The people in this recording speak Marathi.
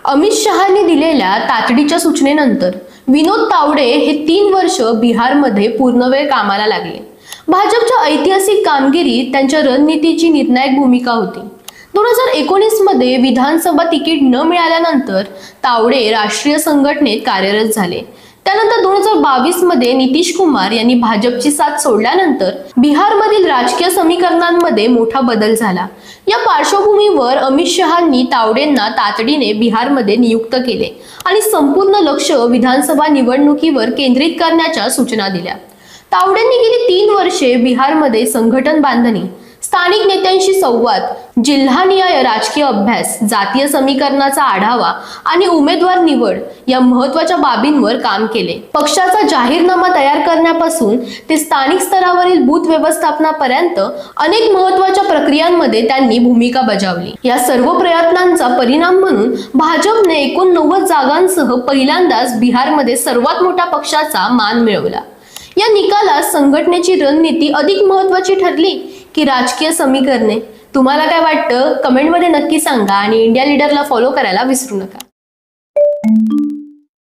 अमित शहांनी दिलेल्या तातडीच्या सूचनेनंतर विनोद तावडे हे 3 वर्ष बिहारमध्ये पूर्णवेळ कामाला लागले। भाजपच्या ऐतिहासिक कामगिरीत त्यांच्या रणनीतीची निर्णायक भूमिका होती। 2019 मध्ये विधानसभा तिकीट न मिळाल्यानंतर तावडे राष्ट्रीय संघटनेत कार्यरत झाले। त्यानंतर 2022 मध्ये नितीश कुमार यांनी भाजपची साथ सोडल्यानंतर बिहारमधील राजकीय समीकरणांमध्ये मोठा बदल झाला। या पार्श्वभूमीवर अमित शहांनी तावडेंना तातडीने बिहारमध्ये नियुक्त केले आणि संपूर्ण लक्ष विधानसभा निवडणुकीवर केंद्रित करण्याच्या सूचना दिल्या। तावडेंनी गेली 3 वर्षे बिहारमध्ये संघटन बांधणी, स्थानिक नेत्यांशी संवाद, जिल्हानिहाय राजकीय अभ्यास, जातीय समीकरणाचा आढावा आणि उमेदवार निवड या महत्त्वाच्या बाबींवर काम केले। पक्षाचा जाहीरनामा तयार करण्यापासून ते स्थानिक स्तरावरील बूथ व्यवस्थापनापर्यंत अनेक महत्त्वाच्या प्रक्रियांमध्ये त्यांनी भूमिका बजावली। या सर्व प्रयत्नांचा परिणाम म्हणून भाजपने 89 जागांसह पहिल्यांदाच बिहारमध्ये सर्वात मोठ्या पक्षाचा मान मिळवला। या निकालात संघटनेची रणनीती अधिक महत्त्वाची ठरली की राजकीय समीकरणे? तुम्हाला काय वाटतं? कमेंटमध्ये नक्की सांगा आणि इंडिया लीडरला फॉलो करायला विसरू नका।